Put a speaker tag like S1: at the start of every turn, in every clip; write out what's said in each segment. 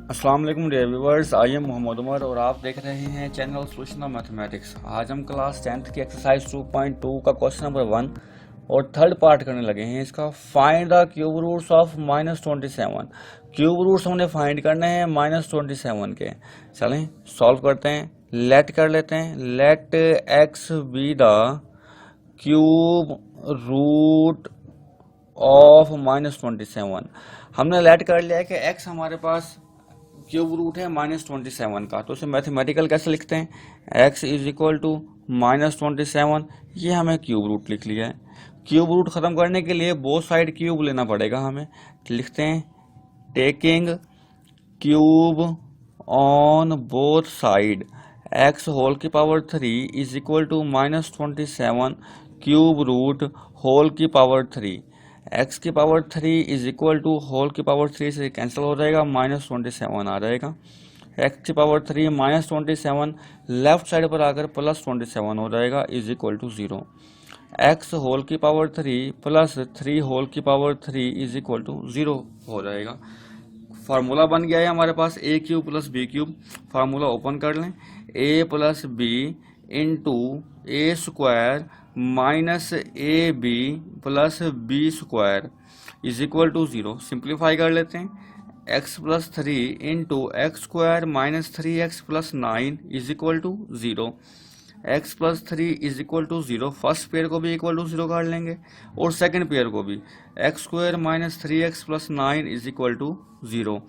S1: अस्सलाम वालेकुम dear viewers, I am Mohammad Umar और आप देख रहे हैं चैनल सोल्यूशन ऑफ मैथमेटिक्स। आज हम क्लास 10th की एक्सरसाइज 2.2 का क्वेश्चन नंबर 1 और थर्ड पार्ट करने लगे हैं। इसका find the cube roots of -27। Cube roots हमने फाइंड करने हैं -27 के। चलें सॉल्व करते हैं। लेट कर लेते हैं। Let x be the cube root of -27। हमने लेट कर लिया है कि x हमारे पास क्यूब रूट है -27 का, तो इसे मैथमेटिकल कैसे लिखते हैं? x इज इक्वल टू -27, ये हमें क्यूब रूट लिख लिया है। क्यूब रूट ख़त्म करने के लिए बोथ साइड क्यूब लेना पड़ेगा हमें। लिखते हैं taking cube on both side x whole की power 3 is equal to -27 cube root whole की पावर 3। x की power 3 is equal to whole की पावर 3 से कैंसिल हो जाएगा, -27 आ जाएगा। x की पावर 3 -27 लेफ्ट साइड पर आकर +27 हो जाएगा, is equal to 0। x whole की पावर 3 प्लस 3 होल की पावर 3 इज इक्वल टू 0 हो जाएगा। फार्मूला बन गया है हमारे पास A cube plus B cube. Formula open कर लें। A plus B into A square minus A B plus B square is equal to 0। Simplify कर लेते हैं। X plus 3 into x square minus 3x plus 9 is equal to 0। x plus 3 is equal to 0। First pair को भी equal to 0 कर लेंगे और second pair को भी। X square minus 3x plus 9 is equal to 0।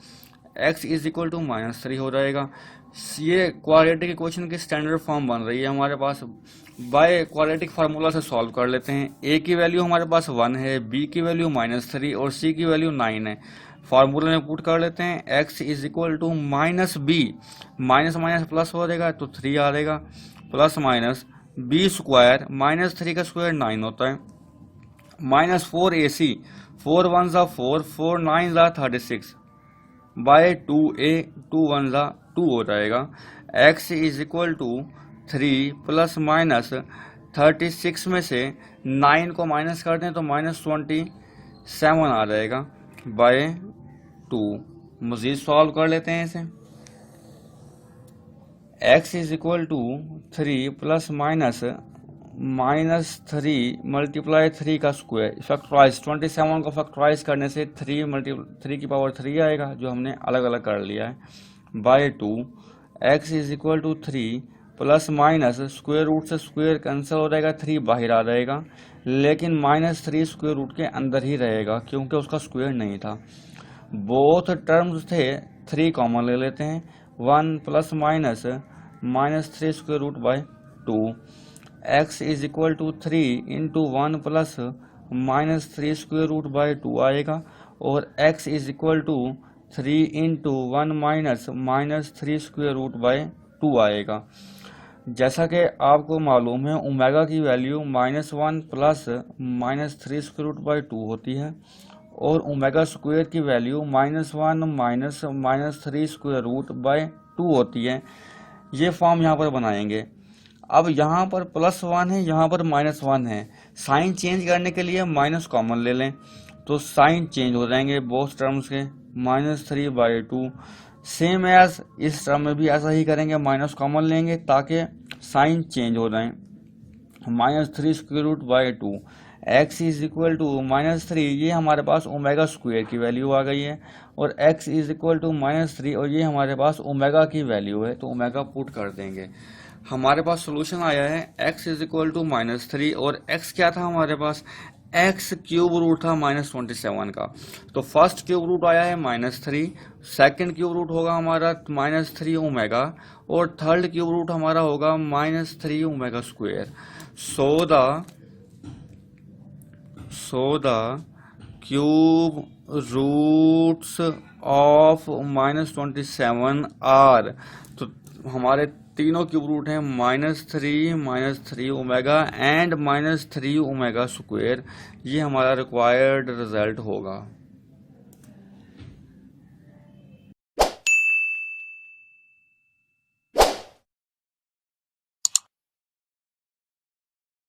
S1: x is equal to -3 हो जाएगा। ये क्वाड्रेटिक इक्वेशन की स्टैंडर्ड फॉर्म बन रही है हमारे पास। बाय क्वाड्रेटिक फार्मूला से सॉल्व कर लेते हैं। a की वैल्यू हमारे पास 1 है, b की वैल्यू -3 और c की वैल्यू 9 है। फार्मूला में पुट कर लेते हैं। x is equal to -b, minus minus plus हो जाएगा तो 3 आ जाएगा, प्लस माइनस b स्क्वायर -3 का स्क्वायर 9 होता है, -4ac, 4 1 ज़ा 4, 4 9 ज़ा 36 बाय 2a, 2 1 ज़ा 2 हो जाएगा। x is equal to 3 plus minus 36 में से 9 को माइनस कर दें तो -27 आ जाएगा बाय 2। मज़ीद सॉल्व कर लेते हैं इसे। x is equal to 3 plus minus 3 multiply 3 का स्क्वायर फैक्टराइज, 27 को फैक्टराइज करने से 3 की पावर 3 आएगा, जो हमने अलग अलग कर लिया है, by 2। x is equal to 3 plus minus square root से स्क्वायर कैंसिल हो जाएगा, 3 बाहर आ जाएगा, लेकिन -3 स्क्वायर रूट के अंदर ही रहेगा क्योंकि उसका स्क्वायर नहीं था। बोथ टर्म्स थे, 3 कॉमन ले लेते हैं। 1 plus -3 square root by 2। x is equal to 3 into 1 plus -3 square root by 2 आएगा, और x is equal to 3 into 1 minus 3 square root by 2 आएगा। जैसा कि आपको मालूम है ओमेगा की value -1 plus -3 square root by 2 होती है, और ओमेगा स्क्वायर की value -1 minus 3 square root by 2 होती है। ये फॉर्म यहाँ पर बनाएंगे। अब यहाँ पर +1 है, यहाँ पर -1 है। साइन चेंज करने के लिए माइनस कॉमन ले लें तो साइन चेंज हो जाएंगे बोथ टर्म्स के, -3 बाय 2। सेम एज इस टर्म में भी ऐसा ही करेंगे, माइनस कॉमन लेंगे ताकि साइन चेंज हो जाए, -3 square root by 2। x is equal to -3, ये हमारे पास ओमेगा स्क्वायर की वैल्यू आ गई है, और x इज इक्वल टू -3 और ये हमारे पास ओमेगा की वैल्यू है, तो ओमेगा पुट कर देंगे। हमारे पास सोल्यूशन आया है x इज इक्वल टू -3, और x क्या था हमारे पास? x क्यूब रूट था -27 का, तो फर्स्ट क्यूब रूट आया है -3, सेकंड क्यूब रूट होगा हमारा -3 ओमेगा, और थर्ड क्यूब रूट हमारा होगा -3 omega square. So the cube roots of -27 are, तो हमारे तीनों क्यूब रूट हैं -3 ओमेगा एंड -3 ओमेगा स्क्वायर। ये हमारा रिक्वायर्ड रिजल्ट होगा।